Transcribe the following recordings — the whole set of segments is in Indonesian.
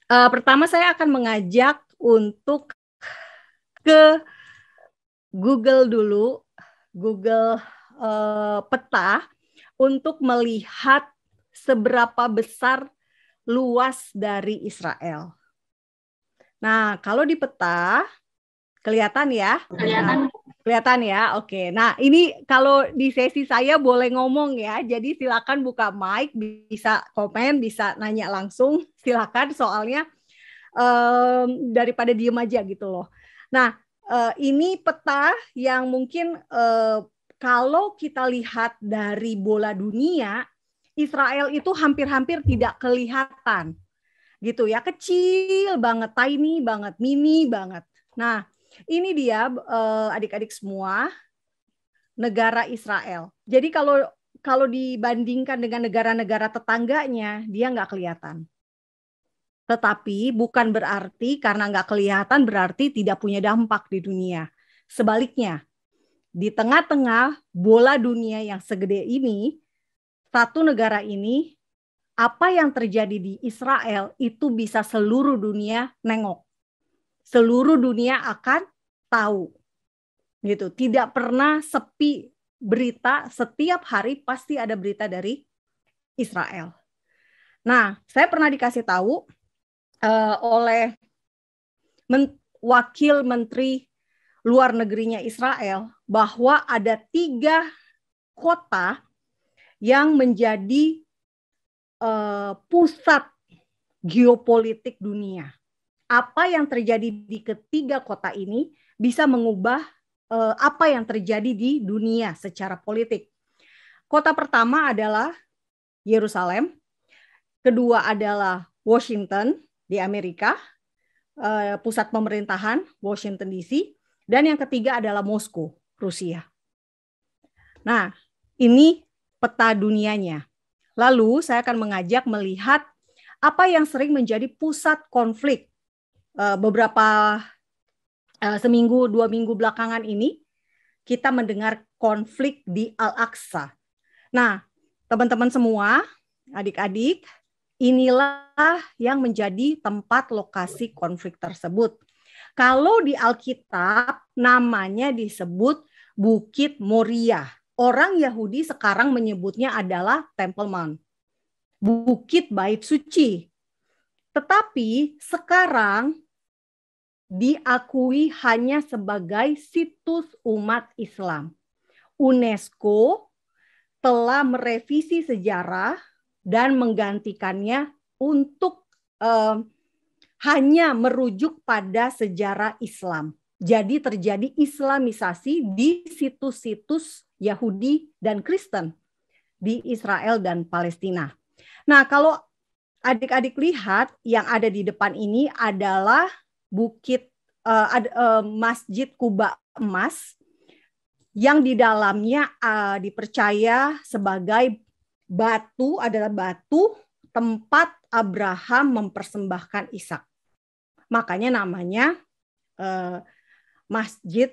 Pertama saya akan mengajak untuk ke Google dulu, Google peta untuk melihat seberapa besar luas dari Israel. Nah, kalau di peta kelihatan ya? Kelihatan ya? Oke. Nah, ini kalau di sesi saya boleh ngomong ya. Jadi silakan buka mic, bisa komen, bisa nanya langsung. Silakan soalnya daripada diem aja gitu loh. Nah, ini peta yang mungkin kalau kita lihat dari bola dunia, Israel itu hampir-hampir tidak kelihatan gitu ya, kecil banget, tiny banget, mini banget. Nah, ini dia adik-adik semua, negara Israel. Jadi kalau dibandingkan dengan negara-negara tetangganya, dia nggak kelihatan. Tetapi bukan berarti karena nggak kelihatan berarti tidak punya dampak di dunia. Sebaliknya, di tengah-tengah bola dunia yang segede ini, satu negara ini, apa yang terjadi di Israel itu bisa seluruh dunia nengok. Seluruh dunia akan tahu. Gitu. Tidak pernah sepi berita, setiap hari pasti ada berita dari Israel. Nah, saya pernah dikasih tahu oleh wakil menteri luar negerinya Israel bahwa ada 3 kota yang menjadi pusat geopolitik dunia. Apa yang terjadi di ketiga kota ini bisa mengubah apa yang terjadi di dunia secara politik. Kota pertama adalah Yerusalem, kedua adalah Washington di Amerika, pusat pemerintahan Washington DC, dan yang ketiga adalah Moskow, Rusia. Nah, ini peta dunianya. Lalu saya akan mengajak melihat apa yang sering menjadi pusat konflik beberapa seminggu, 2 minggu belakangan ini. Kita mendengar konflik di Al-Aqsa. Nah, teman-teman semua, adik-adik, inilah yang menjadi tempat lokasi konflik tersebut. Kalau di Alkitab namanya disebut Bukit Moria. Orang Yahudi sekarang menyebutnya adalah Temple Mount, Bukit Bait Suci. Tetapi sekarang diakui hanya sebagai situs umat Islam. UNESCO telah merevisi sejarah dan menggantikannya untuk hanya merujuk pada sejarah Islam. Jadi terjadi Islamisasi di situs-situs Yahudi dan Kristen di Israel dan Palestina. Nah, kalau adik-adik lihat yang ada di depan ini adalah Masjid Kuba Emas yang di dalamnya dipercaya sebagai batu, adalah batu tempat Abraham mempersembahkan Ishak. Makanya namanya Masjid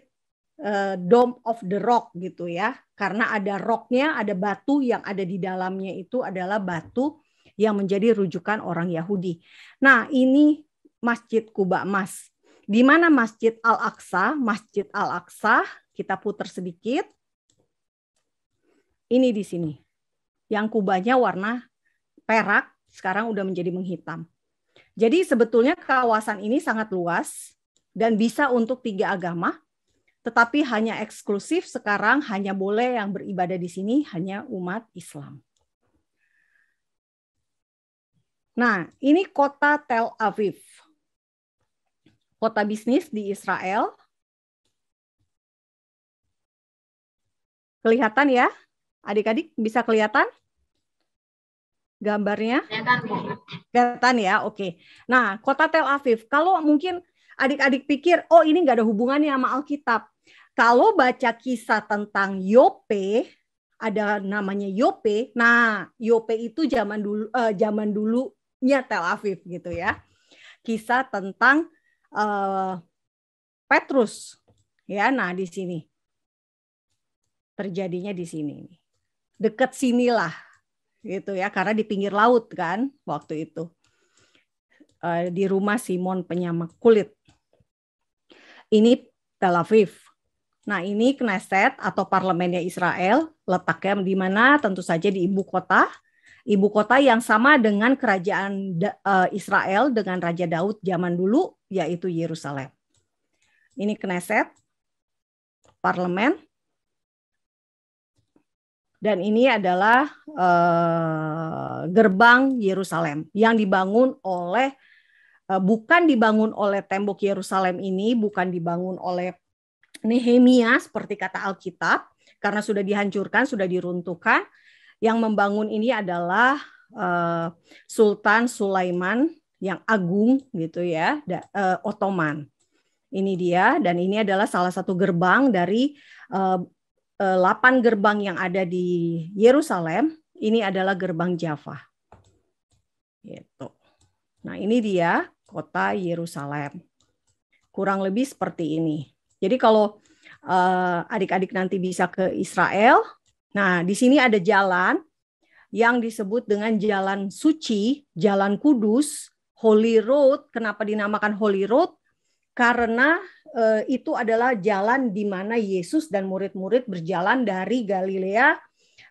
Dome of the Rock gitu ya. Karena ada rocknya, ada batu yang ada di dalamnya itu adalah batu yang menjadi rujukan orang Yahudi. Nah, ini Masjid Kuba Emas. Di mana Masjid Al-Aqsa? Masjid Al-Aqsa, kita putar sedikit. Ini di sini. Yang kubahnya warna perak, sekarang udah menjadi menghitam. Jadi sebetulnya kawasan ini sangat luas dan bisa untuk 3 agama, tetapi hanya eksklusif sekarang hanya boleh yang beribadah di sini hanya umat Islam. Nah, ini kota Tel Aviv. Kota bisnis di Israel. Kelihatan ya? Adik-adik bisa kelihatan? Gambarnya? Kelihatan ya, oke. Nah, kota Tel Aviv. Kalau mungkin adik-adik pikir, oh ini nggak ada hubungannya sama Alkitab. Kalau baca kisah tentang Yope, ada namanya Yope. Nah, Yope itu zaman dulunya Tel Aviv gitu ya. Kisah tentang Petrus. Ya, nah di sini. Terjadinya di sini. Dekat sinilah gitu ya, karena di pinggir laut kan waktu itu. di rumah Simon penyamak kulit. Ini Tel Aviv. Nah, ini Knesset atau parlemennya Israel, letaknya di mana? Tentu saja di ibu kota yang sama dengan kerajaan Israel dengan Raja Daud zaman dulu, yaitu Yerusalem. Ini Knesset, parlemen, dan ini adalah gerbang Yerusalem yang dibangun oleh bukan dibangun oleh tembok Yerusalem ini, bukan dibangun oleh Nehemia seperti kata Alkitab, karena sudah dihancurkan, sudah diruntuhkan. Yang membangun ini adalah Sultan Sulaiman yang agung gitu ya, Ottoman. Ini dia, dan ini adalah salah satu gerbang dari 8 gerbang yang ada di Yerusalem. Ini adalah gerbang Jaffa. Gitu. Nah, ini dia kota Yerusalem. Kurang lebih seperti ini. Jadi kalau adik-adik nanti bisa ke Israel, nah di sini ada jalan yang disebut dengan jalan suci, jalan kudus, Holy Road. Kenapa dinamakan Holy Road? Karena itu adalah jalan di mana Yesus dan murid-murid berjalan dari Galilea,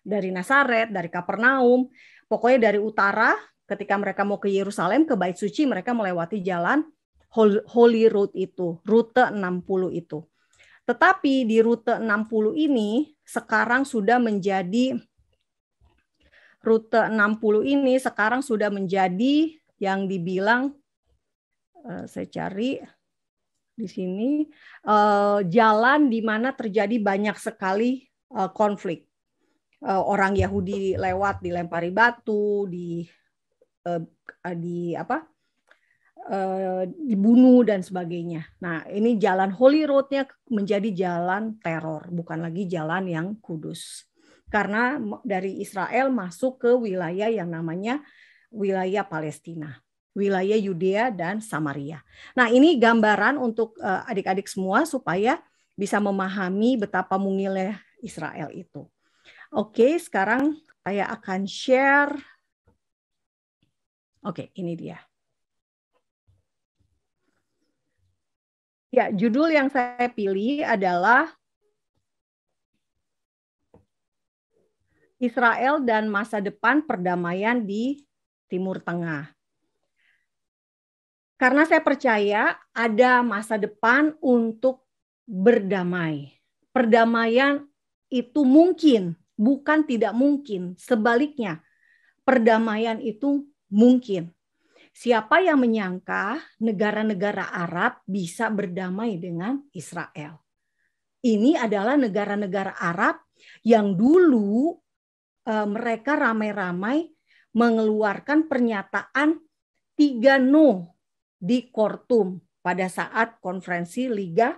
dari Nazaret, dari Kapernaum, pokoknya dari utara. Ketika mereka mau ke Yerusalem, ke Bait Suci, mereka melewati jalan Holy Road itu, rute 60 itu. Tetapi di rute 60 ini sekarang sudah menjadi yang dibilang, saya cari di sini, jalan di mana terjadi banyak sekali konflik. Orang Yahudi lewat dilempari batu, dibunuh dan sebagainya. Nah, ini jalan Holy Road-nya menjadi jalan teror, bukan lagi jalan yang kudus. Karena dari Israel masuk ke wilayah yang namanya wilayah Palestina, wilayah Yudea dan Samaria. Nah, ini gambaran untuk adik-adik semua supaya bisa memahami betapa mungilnya Israel itu. Oke, sekarang saya akan share. Oke, ini dia. Ya, judul yang saya pilih adalah Israel dan masa depan perdamaian di Timur Tengah. Karena saya percaya ada masa depan untuk berdamai. Perdamaian itu mungkin, bukan tidak mungkin. Sebaliknya, perdamaian itu mungkin. Siapa yang menyangka negara-negara Arab bisa berdamai dengan Israel? Ini adalah negara-negara Arab yang dulu mereka ramai-ramai mengeluarkan pernyataan 3 no di Khartoum pada saat konferensi Liga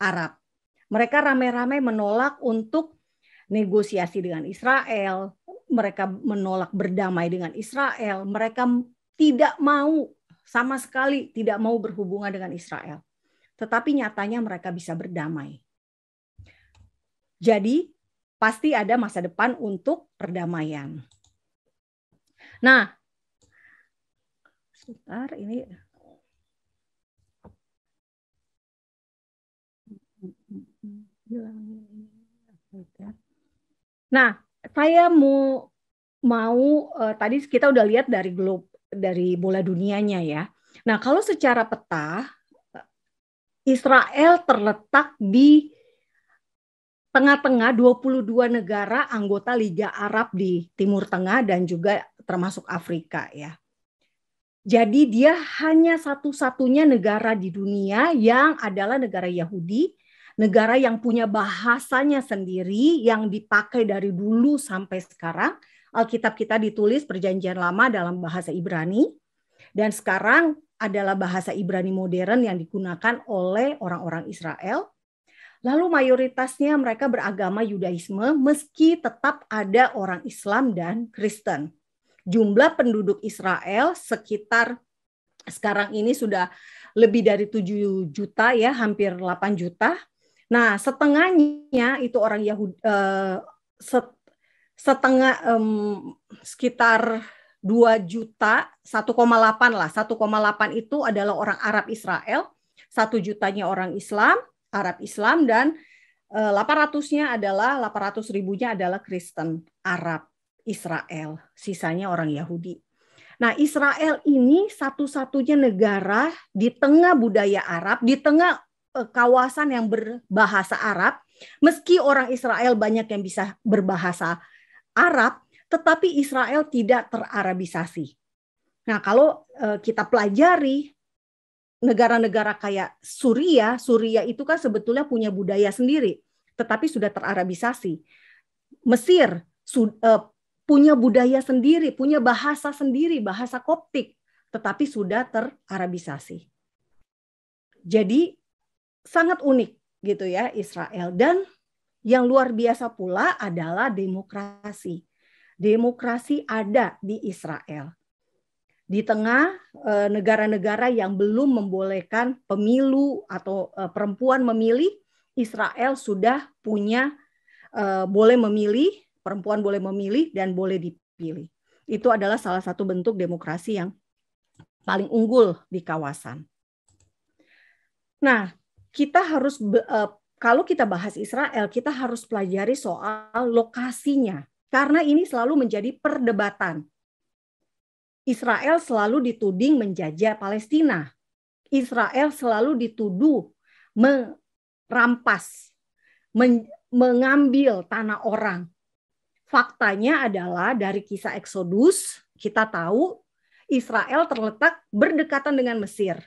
Arab. Mereka ramai-ramai menolak untuk negosiasi dengan Israel, mereka menolak berdamai dengan Israel, mereka tidak mau sama sekali tidak mau berhubungan dengan Israel. Tetapi nyatanya mereka bisa berdamai. Jadi pasti ada masa depan untuk perdamaian. Nah, sebentar ini. Nah, saya mau tadi kita udah lihat dari bola dunianya ya. Nah, kalau secara peta Israel terletak di tengah-tengah 22 negara anggota Liga Arab di Timur Tengah dan juga termasuk Afrika ya. Jadi dia hanya satu-satunya negara di dunia yang adalah negara Yahudi, negara yang punya bahasanya sendiri yang dipakai dari dulu sampai sekarang. Alkitab kita ditulis Perjanjian Lama dalam bahasa Ibrani, dan sekarang adalah bahasa Ibrani modern yang digunakan oleh orang-orang Israel. Lalu mayoritasnya mereka beragama Yudaisme, meski tetap ada orang Islam dan Kristen. Jumlah penduduk Israel sekitar sekarang ini sudah lebih dari 7 juta ya, hampir 8 juta. Nah, setengahnya itu orang Yahudi, setengah sekitar 2 juta, 1,8 lah. 1,8 itu adalah orang Arab Israel, 1 jutanya orang Islam, Arab Islam, dan 800-nya adalah 800 ribunya adalah Kristen Arab Israel, sisanya orang Yahudi. Nah, Israel ini satu-satunya negara di tengah budaya Arab, di tengah kawasan yang berbahasa Arab, meski orang Israel banyak yang bisa berbahasa Arab, tetapi Israel tidak terarabisasi. Nah, kalau kita pelajari negara-negara kayak Suriah itu kan sebetulnya punya budaya sendiri, tetapi sudah terarabisasi. Mesir punya budaya sendiri, punya bahasa sendiri, bahasa Koptik, tetapi sudah terarabisasi. Jadi sangat unik gitu ya Israel. Dan yang luar biasa pula adalah demokrasi. Demokrasi ada di Israel. Di tengah negara-negara yang belum membolehkan pemilu atau perempuan memilih, Israel sudah punya boleh memilih, perempuan boleh memilih dan boleh dipilih. Itu adalah salah satu bentuk demokrasi yang paling unggul di kawasan. Nah, kita harus kalau kita bahas Israel, kita harus pelajari soal lokasinya, karena ini selalu menjadi perdebatan. Israel selalu dituding menjajah Palestina. Israel selalu dituduh merampas, mengambil tanah orang. Faktanya adalah dari kisah Eksodus, kita tahu Israel terletak berdekatan dengan Mesir.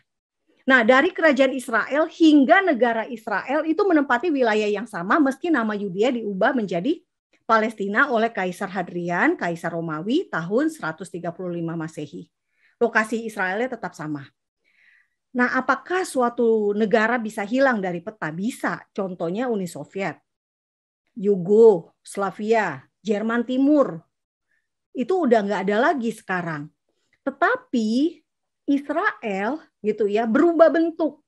Nah, dari kerajaan Israel hingga negara Israel itu menempati wilayah yang sama, meski nama Yudea diubah menjadi Palestina oleh Kaisar Hadrian, Kaisar Romawi tahun 135 Masehi. Lokasi Israelnya tetap sama. Nah, apakah suatu negara bisa hilang dari peta? Bisa. Contohnya Uni Soviet, Yugoslavia, Jerman Timur. Itu udah nggak ada lagi sekarang. Tetapi Israel gitu ya berubah bentuk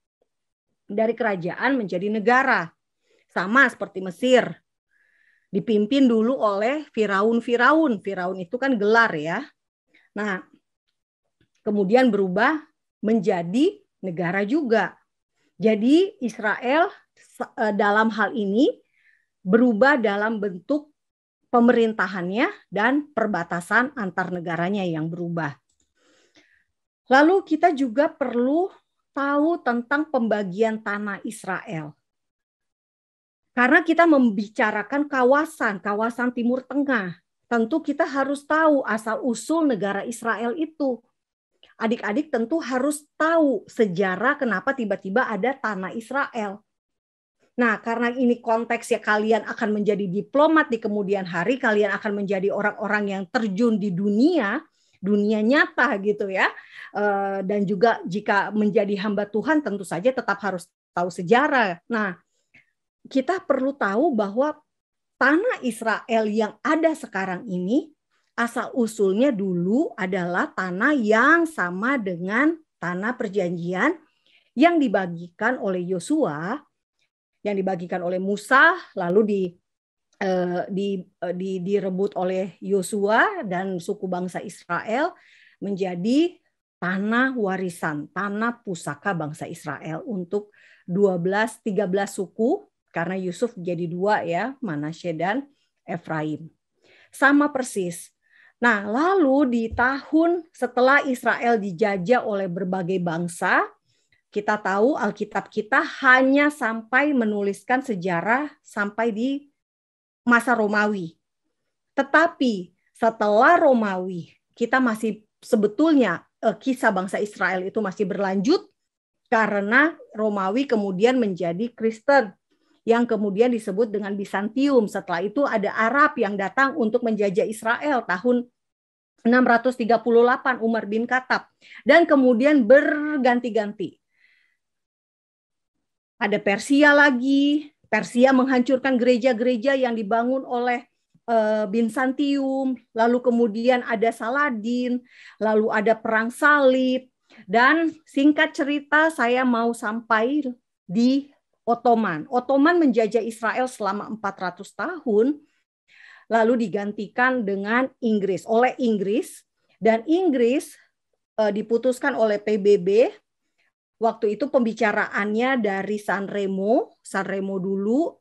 dari kerajaan menjadi negara. Sama seperti Mesir. Dipimpin dulu oleh Firaun. Firaun itu kan gelar ya. Nah, kemudian berubah menjadi negara juga. Jadi Israel dalam hal ini berubah dalam bentuk pemerintahannya dan perbatasan antar negaranya yang berubah. Lalu kita juga perlu tahu tentang pembagian tanah Israel. Karena kita membicarakan kawasan Timur Tengah, tentu kita harus tahu asal-usul negara Israel itu. Adik-adik tentu harus tahu sejarah kenapa tiba-tiba ada tanah Israel. Nah, karena ini konteksnya kalian akan menjadi diplomat di kemudian hari, kalian akan menjadi orang-orang yang terjun di dunia nyata gitu ya. Dan juga jika menjadi hamba Tuhan tentu saja tetap harus tahu sejarah. Nah, kita perlu tahu bahwa tanah Israel yang ada sekarang ini asal-usulnya dulu adalah tanah yang sama dengan tanah perjanjian yang dibagikan oleh Yosua, yang dibagikan oleh Musa, lalu direbut oleh Yosua dan suku bangsa Israel menjadi tanah warisan, tanah pusaka bangsa Israel untuk 13 suku, karena Yusuf jadi 2 ya, Manasye dan Efraim. Sama persis. Nah, lalu di tahun setelah Israel dijajah oleh berbagai bangsa, kita tahu Alkitab kita hanya sampai menuliskan sejarah sampai di masa Romawi. Tetapi setelah Romawi, kita masih sebetulnya kisah bangsa Israel itu masih berlanjut karena Romawi kemudian menjadi Kristen yang kemudian disebut dengan Bizantium. Setelah itu ada Arab yang datang untuk menjajah Israel tahun 638 Umar bin Khattab. Dan kemudian berganti-ganti. Ada Persia lagi. Persia menghancurkan gereja-gereja yang dibangun oleh Bizantium. Lalu kemudian ada Saladin. Lalu ada perang salib. Dan singkat cerita saya mau sampai di Ottoman. Ottoman menjajah Israel selama 400 tahun. Lalu digantikan dengan Inggris. Oleh Inggris. Dan Inggris diputuskan oleh PBB. Waktu itu pembicaraannya dari Sanremo dulu,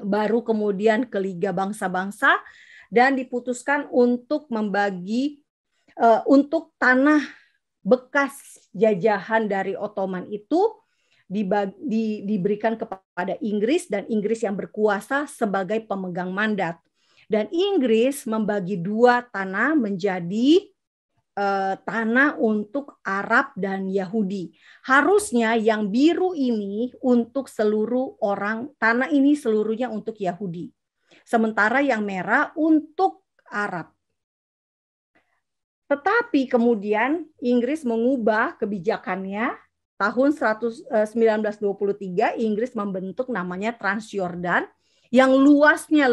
baru kemudian ke Liga Bangsa-Bangsa, dan diputuskan untuk membagi untuk tanah bekas jajahan dari Ottoman itu diberikan kepada Inggris, dan Inggris yang berkuasa sebagai pemegang mandat. Dan Inggris membagi dua tanah menjadi tanah untuk Arab dan Yahudi. Harusnya yang biru ini untuk seluruh orang, tanah ini seluruhnya untuk Yahudi. Sementara yang merah untuk Arab. Tetapi kemudian Inggris mengubah kebijakannya. Tahun 1923 Inggris membentuk namanya Transjordan yang luasnya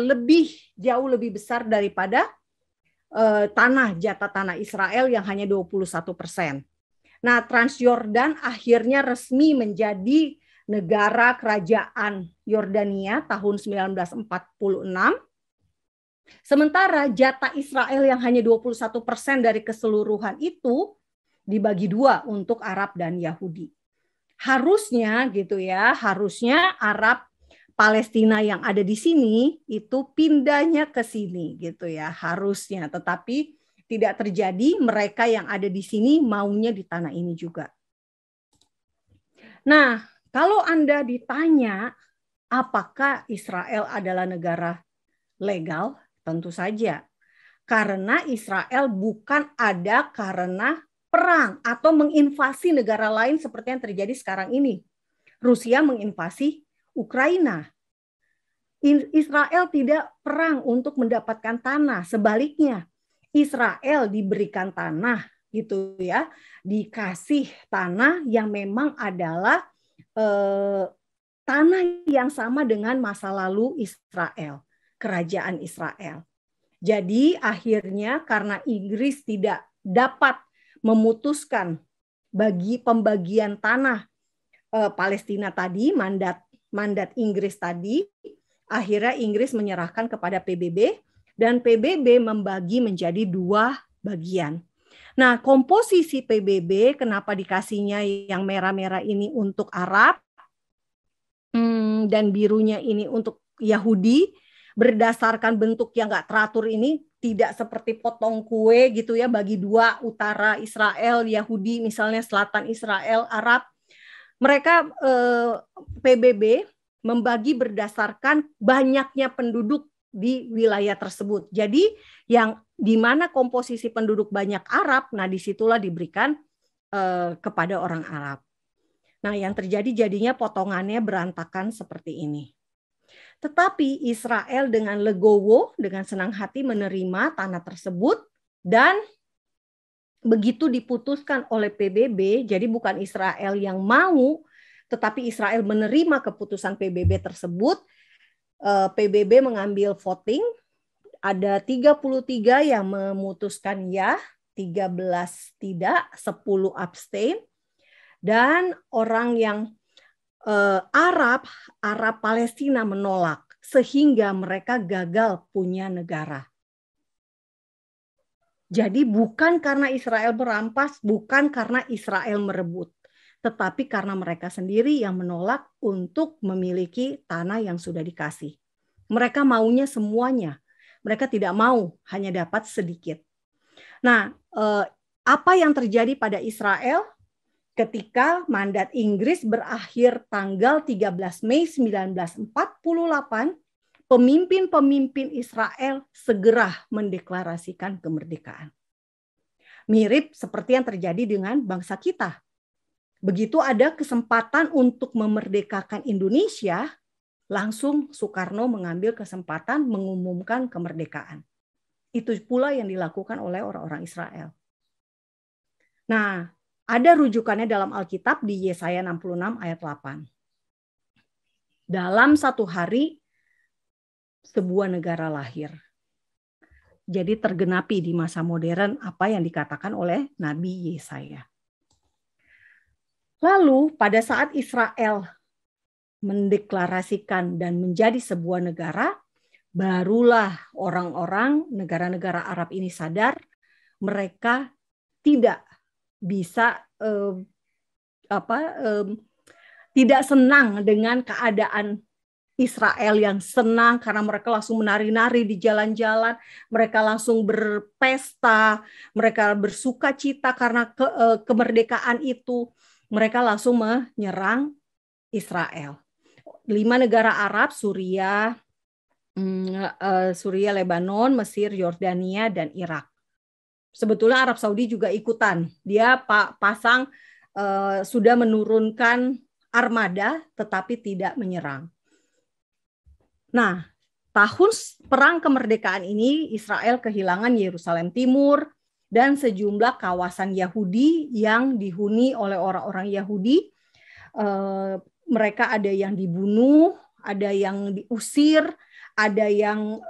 jauh lebih besar daripada jatah tanah Israel yang hanya 21%. Nah, Transjordan akhirnya resmi menjadi negara kerajaan Yordania tahun 1946. Sementara jatah Israel yang hanya 21% dari keseluruhan itu dibagi dua untuk Arab dan Yahudi. Harusnya gitu ya, harusnya Arab Palestina yang ada di sini itu pindahnya ke sini gitu ya, harusnya, tetapi tidak terjadi. Mereka yang ada di sini maunya di tanah ini juga. Nah, kalau Anda ditanya apakah Israel adalah negara legal, tentu saja. Karena Israel bukan ada karena perang atau menginvasi negara lain seperti yang terjadi sekarang ini. Rusia menginvasi Ukraina. Israel tidak perang untuk mendapatkan tanah, sebaliknya Israel diberikan tanah gitu ya, dikasih tanah yang memang adalah tanah yang sama dengan masa lalu Israel, kerajaan Israel. Jadi akhirnya karena Inggris tidak dapat memutuskan bagi pembagian tanah Palestina tadi, mandat Inggris tadi, akhirnya Inggris menyerahkan kepada PBB, dan PBB membagi menjadi dua bagian. Nah, komposisi PBB kenapa dikasihnya yang merah-merah ini untuk Arab dan birunya ini untuk Yahudi, berdasarkan bentuk yang nggak teratur ini, tidak seperti potong kue gitu ya, bagi dua, utara Israel, Yahudi, misalnya selatan Israel, Arab. Mereka PBB membagi berdasarkan banyaknya penduduk di wilayah tersebut. Jadi yang di mana komposisi penduduk banyak Arab, nah disitulah diberikan kepada orang Arab. Nah yang terjadi jadinya potongannya berantakan seperti ini. Tetapi Israel dengan legowo, dengan senang hati menerima tanah tersebut, dan begitu diputuskan oleh PBB, jadi bukan Israel yang mau, tetapi Israel menerima keputusan PBB tersebut. PBB mengambil voting, ada 33 yang memutuskan ya, 13 tidak, 10 abstain, dan orang yang Arab Palestina menolak, sehingga mereka gagal punya negara. Jadi bukan karena Israel merampas, bukan karena Israel merebut, tetapi karena mereka sendiri yang menolak untuk memiliki tanah yang sudah dikasih. Mereka maunya semuanya. Mereka tidak mau hanya dapat sedikit. Nah, apa yang terjadi pada Israel ketika mandat Inggris berakhir tanggal 13 Mei 1948, pemimpin-pemimpin Israel segera mendeklarasikan kemerdekaan. Mirip seperti yang terjadi dengan bangsa kita. Begitu ada kesempatan untuk memerdekakan Indonesia, langsung Soekarno mengambil kesempatan mengumumkan kemerdekaan. Itu pula yang dilakukan oleh orang-orang Israel. Nah, ada rujukannya dalam Alkitab di Yesaya 66 ayat 8. Dalam satu hari, sebuah negara lahir. Jadi tergenapi di masa modern apa yang dikatakan oleh Nabi Yesaya. Lalu pada saat Israel mendeklarasikan dan menjadi sebuah negara, barulah orang-orang negara-negara Arab ini sadar mereka tidak bisa tidak senang dengan keadaan Israel yang senang karena mereka langsung menari-nari di jalan-jalan, mereka langsung berpesta, mereka bersuka cita karena kemerdekaan itu, mereka langsung menyerang Israel. 5 negara Arab, Suriah, Lebanon, Mesir, Yordania, dan Irak. Sebetulnya Arab Saudi juga ikutan. Dia pasang sudah menurunkan armada tetapi tidak menyerang. Nah, tahun perang kemerdekaan ini Israel kehilangan Yerusalem Timur dan sejumlah kawasan Yahudi yang dihuni oleh orang-orang Yahudi. Mereka ada yang dibunuh, ada yang diusir, ada yang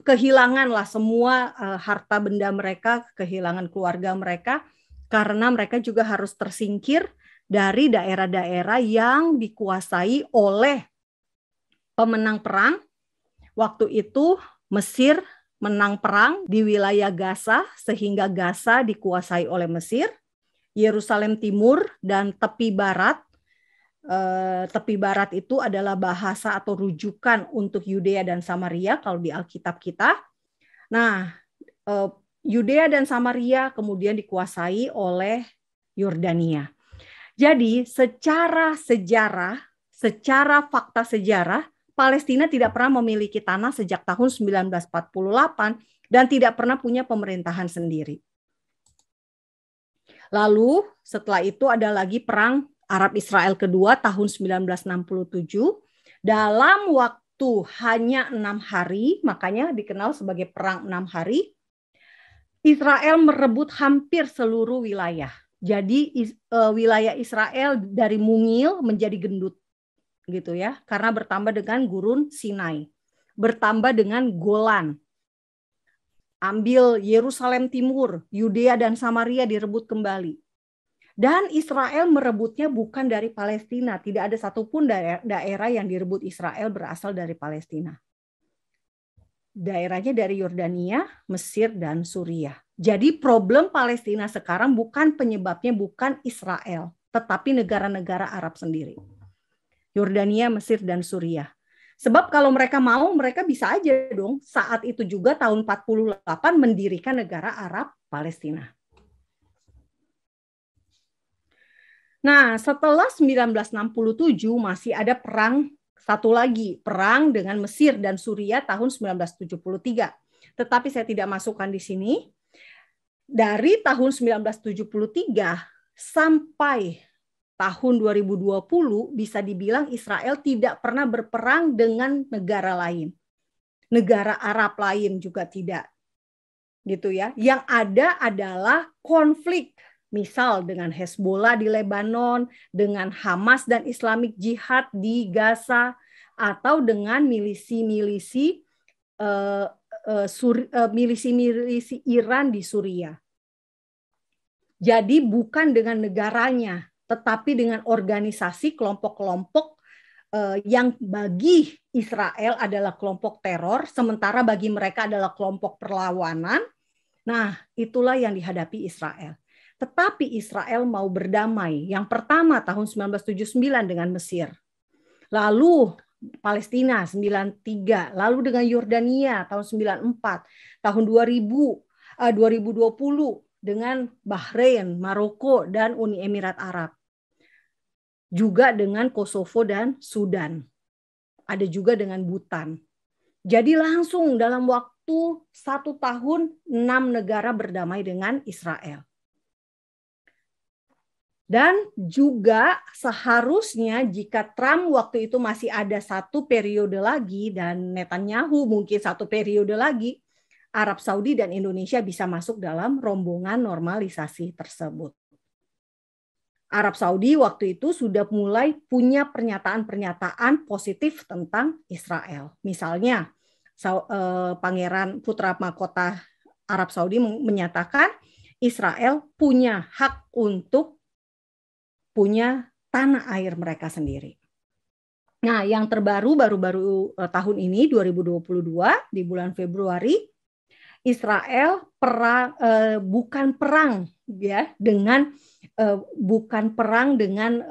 kehilangan lah semua harta benda mereka, kehilangan keluarga mereka, karena mereka juga harus tersingkir dari daerah-daerah yang dikuasai oleh pemenang perang. Waktu itu Mesir menang perang di wilayah Gaza sehingga Gaza dikuasai oleh Mesir. Yerusalem Timur dan tepi barat. Tepi barat itu adalah bahasa atau rujukan untuk Yudea dan Samaria kalau di Alkitab kita. Nah, Yudea dan Samaria kemudian dikuasai oleh Yordania. Jadi secara sejarah, secara fakta sejarah, Palestina tidak pernah memiliki tanah sejak tahun 1948 dan tidak pernah punya pemerintahan sendiri. Lalu setelah itu ada lagi perang Arab Israel kedua tahun 1967. Dalam waktu hanya 6 hari, makanya dikenal sebagai perang 6 hari, Israel merebut hampir seluruh wilayah. Jadi wilayah Israel dari mungil menjadi gendut. Gitu ya, karena bertambah dengan gurun Sinai, bertambah dengan Golan, ambil Yerusalem Timur, Yudea dan Samaria direbut kembali. Dan Israel merebutnya bukan dari Palestina, tidak ada satupun daerah yang direbut Israel berasal dari Palestina. Daerahnya dari Yordania, Mesir, dan Suriah. Jadi problem Palestina sekarang bukan penyebabnya bukan Israel, tetapi negara-negara Arab sendiri. Yordania, Mesir, dan Suriah. Sebab kalau mereka mau, mereka bisa aja dong saat itu juga tahun 48 mendirikan negara Arab Palestina. Nah, setelah 1967 masih ada perang satu lagi, perang dengan Mesir dan Suriah tahun 1973. Tetapi saya tidak masukkan di sini. Dari tahun 1973 sampai tahun 2020 bisa dibilang Israel tidak pernah berperang dengan negara lain. Negara Arab lain juga tidak. Gitu ya. Yang ada adalah konflik, misal dengan Hezbollah di Lebanon, dengan Hamas dan Islamic Jihad di Gaza, atau dengan milisi-milisi Iran di Suriah. Jadi bukan dengan negaranya, tetapi dengan organisasi kelompok-kelompok yang bagi Israel adalah kelompok teror, sementara bagi mereka adalah kelompok perlawanan. Nah, itulah yang dihadapi Israel. Tetapi Israel mau berdamai. Yang pertama tahun 1979 dengan Mesir. Lalu Palestina 93, lalu dengan Yordania tahun 94, tahun 2020 dengan Bahrain, Maroko, dan Uni Emirat Arab. Juga dengan Kosovo dan Sudan. Ada juga dengan Bhutan. Jadi langsung dalam waktu 1 tahun 6 negara berdamai dengan Israel. Dan juga seharusnya jika Trump waktu itu masih ada 1 periode lagi dan Netanyahu mungkin 1 periode lagi, Arab Saudi dan Indonesia bisa masuk dalam rombongan normalisasi tersebut. Arab Saudi waktu itu sudah mulai punya pernyataan-pernyataan positif tentang Israel. Misalnya, Pangeran Putra Mahkota Arab Saudi menyatakan Israel punya hak untuk punya tanah air mereka sendiri. Nah, yang terbaru baru-baru tahun ini 2022 di bulan Februari, Israel bukan perang ya dengan bukan perang dengan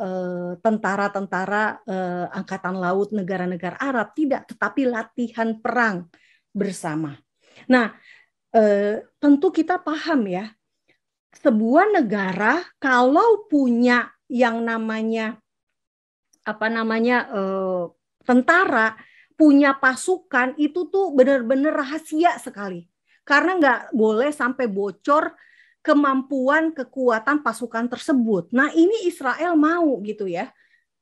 tentara-tentara angkatan laut negara-negara Arab, tidak, tetapi latihan perang bersama. Nah, tentu kita paham ya, sebuah negara kalau punya yang namanya tentara, punya pasukan, itu tuh benar-benar rahasia sekali. Karena nggak boleh sampai bocor kemampuan kekuatan pasukan tersebut. Nah, ini Israel mau gitu ya,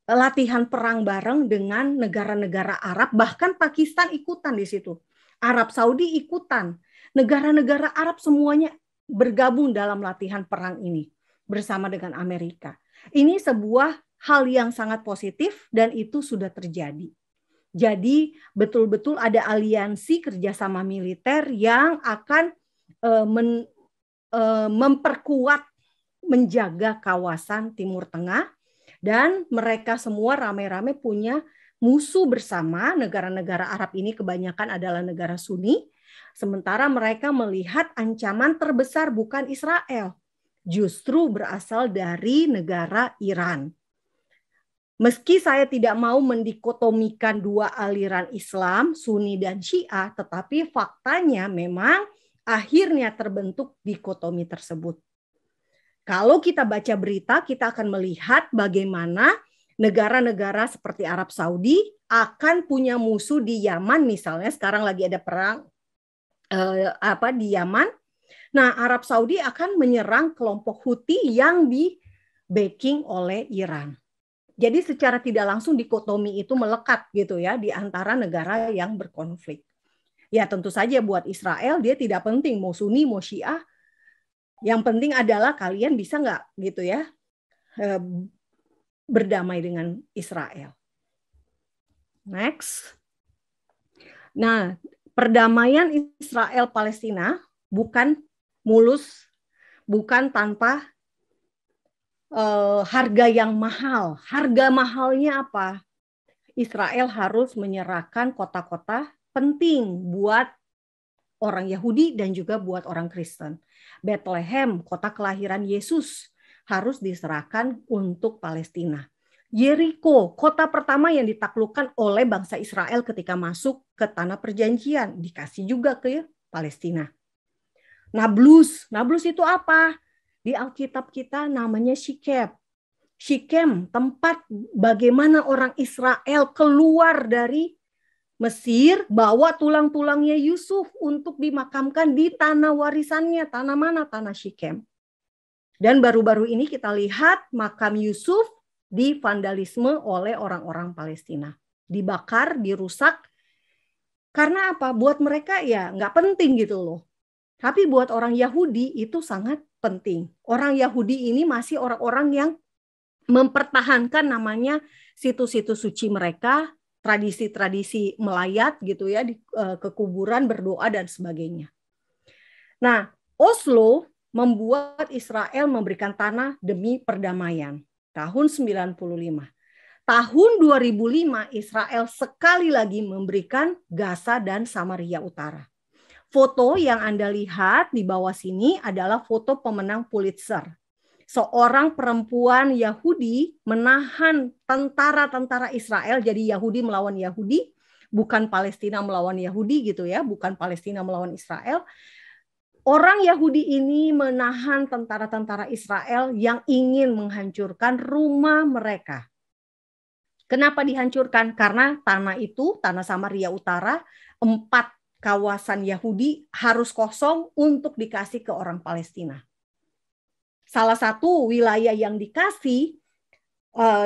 latihan perang bareng dengan negara-negara Arab, bahkan Pakistan ikutan di situ. Arab Saudi ikutan. Negara-negara Arab semuanya bergabung dalam latihan perang ini bersama dengan Amerika. Ini sebuah hal yang sangat positif dan itu sudah terjadi. Jadi betul-betul ada aliansi kerjasama militer yang akan memperkuat, menjaga kawasan Timur Tengah, dan mereka semua rame-rame punya musuh bersama. Negara-negara Arab ini kebanyakan adalah negara Sunni, sementara mereka melihat ancaman terbesar bukan Israel, justru berasal dari negara Iran. Meski saya tidak mau mendikotomikan dua aliran Islam, Sunni dan Syiah, tetapi faktanya memang akhirnya terbentuk dikotomi tersebut. Kalau kita baca berita, kita akan melihat bagaimana negara-negara seperti Arab Saudi akan punya musuh di Yaman, misalnya sekarang lagi ada perang di Yaman. Nah, Arab Saudi akan menyerang kelompok Houthi yang di backing oleh Iran. Jadi secara tidak langsung dikotomi itu melekat gitu ya di antara negara yang berkonflik. Ya tentu saja buat Israel dia tidak penting mau Sunni mau Syiah. Yang penting adalah kalian bisa nggak gitu ya berdamai dengan Israel. Next. Nah, perdamaian Israel Palestina bukan mulus, bukan tanpa harga yang mahal. Harga mahalnya apa? Israel harus menyerahkan kota-kota penting buat orang Yahudi dan juga buat orang Kristen. Bethlehem, kota kelahiran Yesus, harus diserahkan untuk Palestina. Yeriko, kota pertama yang ditaklukkan oleh bangsa Israel ketika masuk ke tanah perjanjian, dikasih juga ke Palestina. Nablus itu apa? Di Alkitab kita namanya Shikem, tempat bagaimana orang Israel keluar dari Mesir, bawa tulang-tulangnya Yusuf untuk dimakamkan di tanah warisannya. Tanah mana? Tanah Shikem. Dan baru-baru ini kita lihat makam Yusuf divandalisme oleh orang-orang Palestina. Dibakar, dirusak. Karena apa? Buat mereka ya nggak penting gitu loh. Tapi buat orang Yahudi itu sangat penting. Orang Yahudi ini masih orang-orang yang mempertahankan namanya situs-situs suci mereka, tradisi-tradisi melayat gitu ya ke kuburan, berdoa dan sebagainya. Nah, Oslo membuat Israel memberikan tanah demi perdamaian tahun 95. Tahun 2005 Israel sekali lagi memberikan Gaza dan Samaria Utara. Foto yang Anda lihat di bawah sini adalah foto pemenang Pulitzer. Seorang perempuan Yahudi menahan tentara-tentara Israel, jadi Yahudi melawan Yahudi, bukan Palestina melawan Yahudi gitu ya, bukan Palestina melawan Israel. Orang Yahudi ini menahan tentara-tentara Israel yang ingin menghancurkan rumah mereka. Kenapa dihancurkan? Karena tanah itu, tanah Samaria Utara, 4 kawasan Yahudi harus kosong untuk dikasih ke orang Palestina. Salah satu wilayah yang dikasih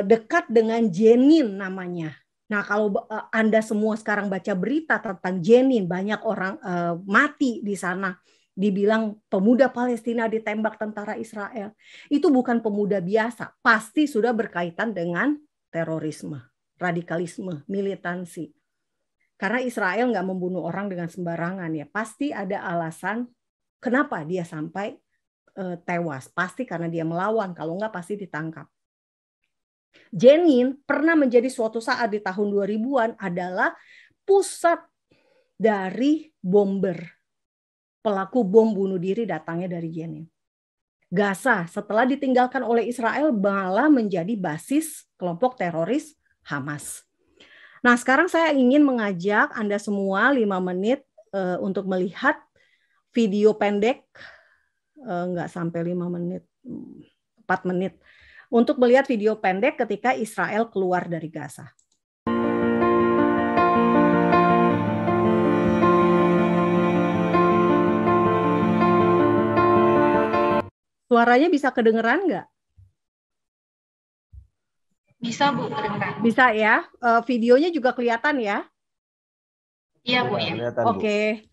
dekat dengan Jenin namanya. Nah, kalau Anda semua sekarang baca berita tentang Jenin, banyak orang mati di sana. Dibilang pemuda Palestina ditembak tentara Israel. Itu bukan pemuda biasa, pasti sudah berkaitan dengan terorisme, radikalisme, militansi. Karena Israel nggak membunuh orang dengan sembarangan ya, pasti ada alasan kenapa dia sampai tewas. Pasti karena dia melawan, kalau nggak pasti ditangkap. Jenin pernah menjadi suatu saat di tahun 2000-an adalah pusat dari bomber. pelaku bom bunuh diri datangnya dari Jenin. Gaza setelah ditinggalkan oleh Israel malah menjadi basis kelompok teroris Hamas. Nah, sekarang saya ingin mengajak Anda semua 5 menit untuk melihat video pendek, nggak sampai 5 menit, 4 menit, untuk melihat video pendek ketika Israel keluar dari Gaza. Suaranya bisa kedengeran nggak? Bisa, Bu, kedengeran. Bisa ya? Videonya juga kelihatan ya? Iya, Bu, ya. Oke.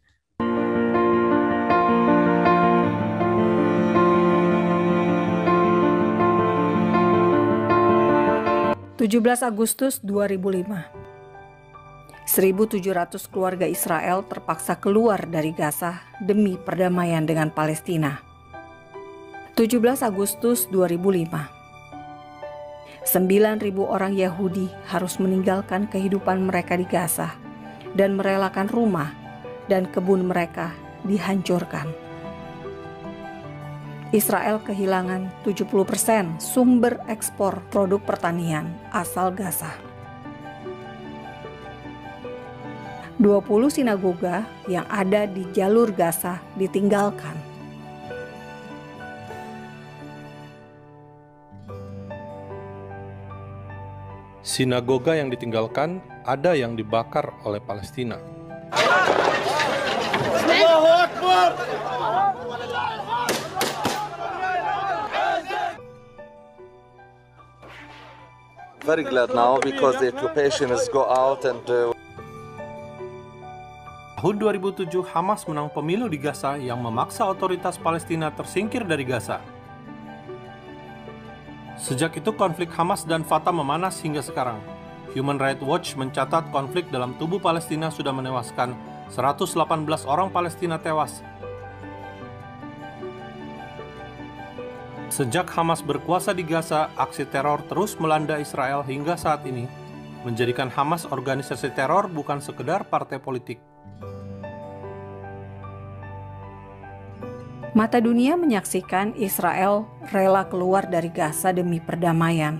17 Agustus 2005. 1.700 keluarga Israel terpaksa keluar dari Gaza demi perdamaian dengan Palestina. 17 Agustus 2005. 9.000 orang Yahudi harus meninggalkan kehidupan mereka di Gaza dan merelakan rumah dan kebun mereka dihancurkan. Israel kehilangan 70% sumber ekspor produk pertanian asal Gaza. 20 sinagoga yang ada di jalur Gaza ditinggalkan. Sinagoga yang ditinggalkan, ada yang dibakar oleh Palestina. Very glad now because the occupation is go out and Tahun 2007, Hamas menang pemilu di Gaza yang memaksa otoritas Palestina tersingkir dari Gaza. Sejak itu konflik Hamas dan Fatah memanas hingga sekarang. Human Rights Watch mencatat konflik dalam tubuh Palestina sudah menewaskan 118 orang Palestina tewas. Sejak Hamas berkuasa di Gaza, aksi teror terus melanda Israel hingga saat ini, menjadikan Hamas organisasi teror bukan sekedar partai politik. Mata dunia menyaksikan Israel rela keluar dari Gaza demi perdamaian.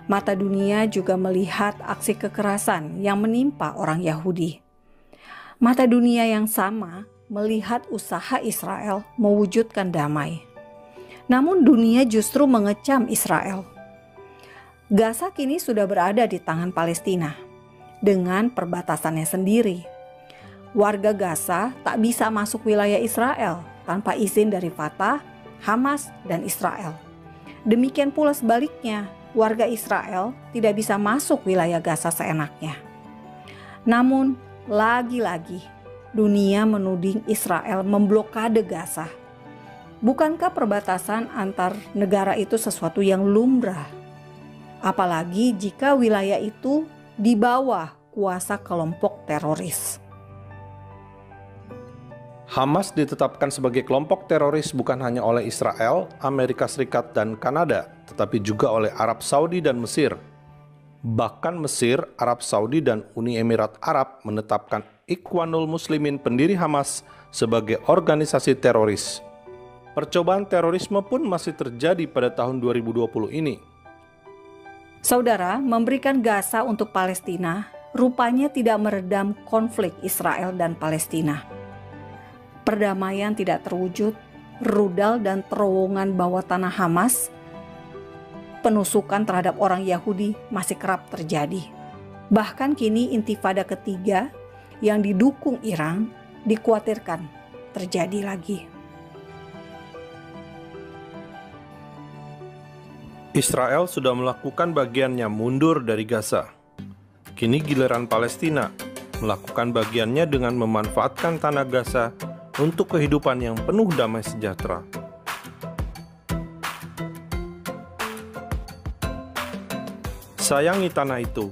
Mata dunia juga melihat aksi kekerasan yang menimpa orang Yahudi. Mata dunia yang sama melihat usaha Israel mewujudkan damai. Namun dunia justru mengecam Israel. Gaza kini sudah berada di tangan Palestina dengan perbatasannya sendiri. Warga Gaza tak bisa masuk wilayah Israel tanpa izin dari Fatah, Hamas, dan Israel. Demikian pula sebaliknya, warga Israel tidak bisa masuk wilayah Gaza seenaknya. Namun, lagi-lagi, dunia menuding Israel memblokade Gaza. Bukankah perbatasan antar negara itu sesuatu yang lumrah? Apalagi jika wilayah itu di bawah kuasa kelompok teroris. Hamas ditetapkan sebagai kelompok teroris bukan hanya oleh Israel, Amerika Serikat, dan Kanada, tetapi juga oleh Arab Saudi dan Mesir. Bahkan Mesir, Arab Saudi, dan Uni Emirat Arab menetapkan Ikhwanul Muslimin pendiri Hamas sebagai organisasi teroris. Percobaan terorisme pun masih terjadi pada tahun 2020 ini. Saudara, memberikan Gaza untuk Palestina rupanya tidak meredam konflik Israel dan Palestina. Perdamaian tidak terwujud, rudal dan terowongan bawah tanah Hamas, penusukan terhadap orang Yahudi masih kerap terjadi. Bahkan kini intifada ketiga yang didukung Iran dikhawatirkan terjadi lagi. Israel sudah melakukan bagiannya mundur dari Gaza. Kini giliran Palestina melakukan bagiannya dengan memanfaatkan tanah Gaza untuk kehidupan yang penuh damai sejahtera. Sayangi tanah itu.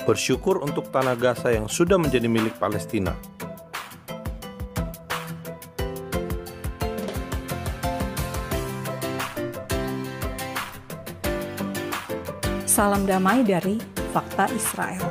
Bersyukur untuk tanah Gaza yang sudah menjadi milik Palestina. Salam damai dari Fakta Israel.